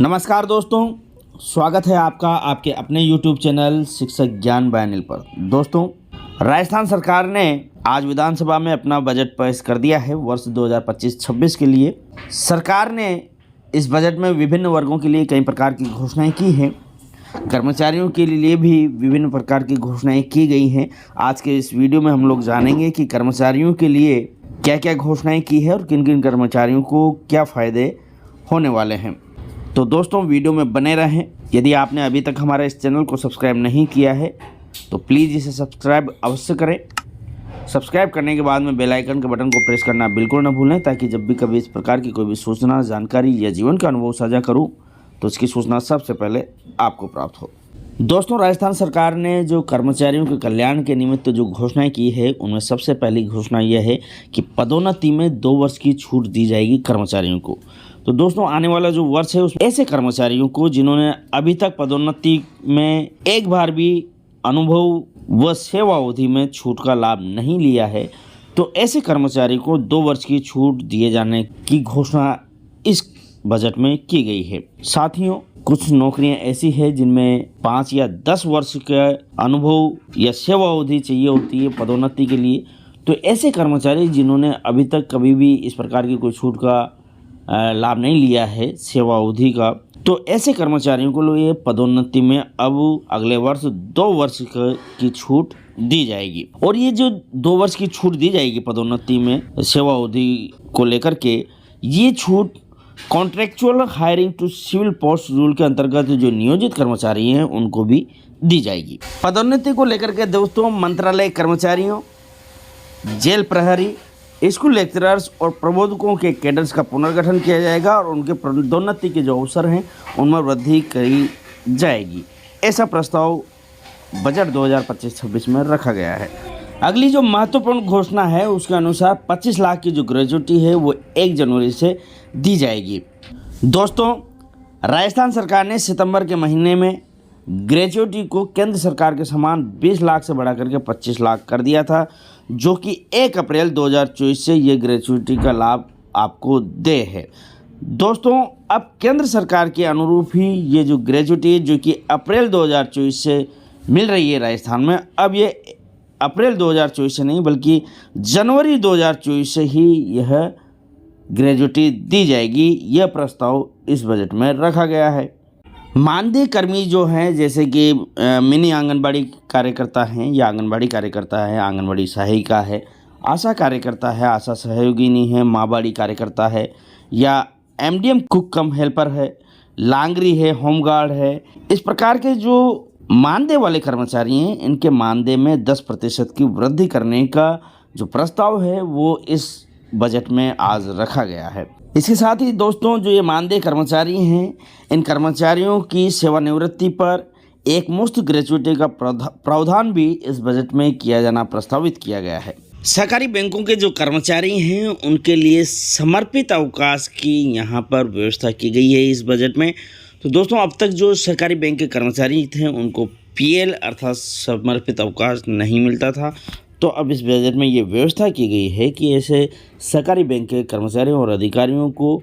नमस्कार दोस्तों, स्वागत है आपका आपके अपने YouTube चैनल शिक्षक ज्ञान बाय अनिल पर। दोस्तों, राजस्थान सरकार ने आज विधानसभा में अपना बजट पेश कर दिया है वर्ष 2025-26 के लिए। सरकार ने इस बजट में विभिन्न वर्गों के लिए कई प्रकार की घोषणाएं की हैं। कर्मचारियों के लिए भी विभिन्न प्रकार की घोषणाएं की गई हैं। आज के इस वीडियो में हम लोग जानेंगे कि कर्मचारियों के लिए क्या क्या घोषणाएँ की है और किन किन कर्मचारियों को क्या फ़ायदे होने वाले हैं। तो दोस्तों, वीडियो में बने रहें। यदि आपने अभी तक हमारे इस चैनल को सब्सक्राइब नहीं किया है तो प्लीज़ इसे सब्सक्राइब अवश्य करें। सब्सक्राइब करने के बाद में बेल आइकन के बटन को प्रेस करना बिल्कुल न भूलें, ताकि जब भी कभी इस प्रकार की कोई भी सूचना, जानकारी या जीवन का अनुभव साझा करूं तो इसकी सूचना सबसे पहले आपको प्राप्त हो। दोस्तों, राजस्थान सरकार ने जो कर्मचारियों के कल्याण के निमित्त जो घोषणाएँ की है, उनमें सबसे पहली घोषणा यह है कि पदोन्नति में 2 वर्ष की छूट दी जाएगी कर्मचारियों को। तो दोस्तों, आने वाला जो वर्ष है उसमें ऐसे कर्मचारियों को जिन्होंने अभी तक पदोन्नति में एक बार भी अनुभव व सेवा अवधि में छूट का लाभ नहीं लिया है, तो ऐसे कर्मचारी को 2 वर्ष की छूट दिए जाने की घोषणा इस बजट में की गई है। साथियों, कुछ नौकरियां ऐसी हैं जिनमें 5 या 10 वर्ष का अनुभव या सेवा अवधि चाहिए होती है पदोन्नति के लिए। तो ऐसे कर्मचारी जिन्होंने अभी तक कभी भी इस प्रकार की कोई छूट का लाभ नहीं लिया है सेवा अवधि का, तो ऐसे कर्मचारियों को ये पदोन्नति में अब अगले वर्ष 2 वर्ष की छूट दी जाएगी। और ये जो 2 वर्ष की छूट दी जाएगी पदोन्नति में सेवा अवधि को लेकर के, ये छूट contractual hiring to civil post rule के अंतर्गत जो नियोजित कर्मचारी हैं उनको भी दी जाएगी। पदोन्नति को लेकर के दोस्तों, मंत्रालय कर्मचारियों, जेल प्रहरी, स्कूल लेक्चरर्स और प्रबोधकों के कैडर्स का पुनर्गठन किया जाएगा और उनके पदोन्नति के जो अवसर हैं उनमें वृद्धि करी जाएगी। ऐसा प्रस्ताव बजट 2025-26 में रखा गया है। अगली जो महत्वपूर्ण घोषणा है उसके अनुसार 25 लाख की जो ग्रेजुटी है वो 1 जनवरी से दी जाएगी। दोस्तों, राजस्थान सरकार ने सितंबर के महीने में ग्रेजुटी को केंद्र सरकार के समान 20 लाख से बढ़ा करके 25 लाख कर दिया था, जो कि 1 अप्रैल 2024 से ये ग्रेजुटी का लाभ आपको दे है। दोस्तों, अब केंद्र सरकार के अनुरूप ही ये जो ग्रेजुटी जो कि अप्रैल 2024 से मिल रही है राजस्थान में, अब ये अप्रैल 2024 से नहीं बल्कि जनवरी 2024 से ही यह ग्रेजुटी दी जाएगी। यह प्रस्ताव इस बजट में रखा गया है। मानदेय कर्मी जो हैं, जैसे कि मिनी आंगनबाड़ी कार्यकर्ता हैं या आंगनबाड़ी कार्यकर्ता है, आंगनबाड़ी सहायिका है, आशा कार्यकर्ता है, आशा सहयोगिनी है, माँबाड़ी कार्यकर्ता है, या एमडीएम कुक कम हेल्पर है, लांगरी है, होमगार्ड है, इस प्रकार के जो मानदेय वाले कर्मचारी हैं, इनके मानदेय में 10% की वृद्धि करने का जो प्रस्ताव है वो इस बजट में आज रखा गया है। इसके साथ ही दोस्तों, जो ये मानदेय कर्मचारी हैं, इन कर्मचारियों की सेवानिवृत्ति पर एक मुश्त ग्रेजुटी का प्रावधान भी इस बजट में किया जाना प्रस्तावित किया गया है। सरकारी बैंकों के जो कर्मचारी हैं उनके लिए समर्पित अवकाश की यहाँ पर व्यवस्था की गई है इस बजट में। तो दोस्तों, अब तक जो सरकारी बैंक के कर्मचारी थे उनको पीएल अर्थात समर्पित अवकाश नहीं मिलता था, तो अब इस बजट में ये व्यवस्था की गई है कि ऐसे सरकारी बैंक के कर्मचारियों और अधिकारियों को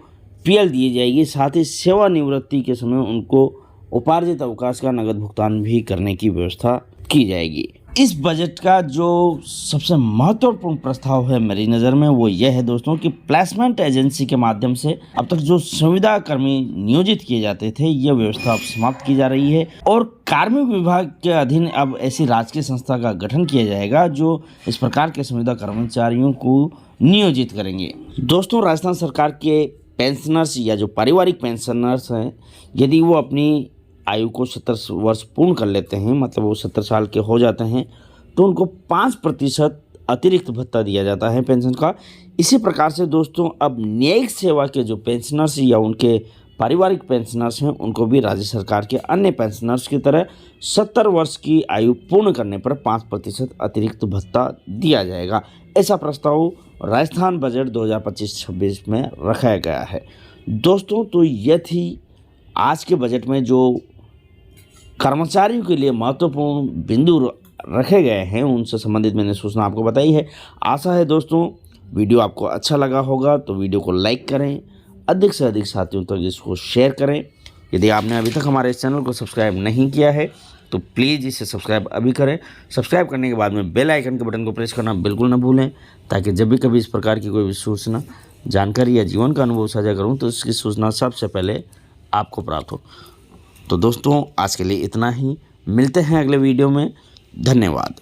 पीएल दी जाएगी। साथ ही सेवानिवृत्ति के समय उनको उपार्जित अवकाश का नगद भुगतान भी करने की व्यवस्था की जाएगी। इस बजट का जो सबसे महत्वपूर्ण प्रस्ताव है मेरी नज़र में वो यह है दोस्तों कि प्लेसमेंट एजेंसी के माध्यम से अब तक जो संविदा कर्मी नियोजित किए जाते थे, यह व्यवस्था अब समाप्त की जा रही है और कार्मिक विभाग के अधीन अब ऐसी राजकीय संस्था का गठन किया जाएगा जो इस प्रकार के संविदा कर्मचारियों को नियोजित करेंगे। दोस्तों, राजस्थान सरकार के पेंशनर्स या जो पारिवारिक पेंशनर्स हैं, यदि वो अपनी आयु को 70 वर्ष पूर्ण कर लेते हैं, मतलब वो 70 साल के हो जाते हैं, तो उनको 5% अतिरिक्त भत्ता दिया जाता है पेंशन का। इसी प्रकार से दोस्तों, अब न्यायिक सेवा के जो पेंशनर्स या उनके पारिवारिक पेंशनर्स हैं उनको भी राज्य सरकार के अन्य पेंशनर्स की तरह 70 वर्ष की आयु पूर्ण करने पर 5% अतिरिक्त भत्ता दिया जाएगा। ऐसा प्रस्ताव राजस्थान बजट 2025-26 में रखा गया है। दोस्तों, तो यह थी आज के बजट में जो कर्मचारियों के लिए महत्वपूर्ण बिंदु रखे गए हैं, उनसे संबंधित मैंने सूचना आपको बताई है। आशा है दोस्तों वीडियो आपको अच्छा लगा होगा, तो वीडियो को लाइक करें, अधिक से अधिक साथियों तक इसको शेयर करें। यदि आपने अभी तक हमारे इस चैनल को सब्सक्राइब नहीं किया है तो प्लीज़ इसे सब्सक्राइब अभी करें। सब्सक्राइब करने के बाद में बेल आइकन के बटन को प्रेस करना बिल्कुल ना भूलें, ताकि जब भी कभी इस प्रकार की कोई भी सूचना, जानकारी या जीवन का अनुभव साझा करूं तो इसकी सूचना सबसे पहले आपको प्राप्त हो। तो दोस्तों आज के लिए इतना ही, मिलते हैं अगले वीडियो में। धन्यवाद।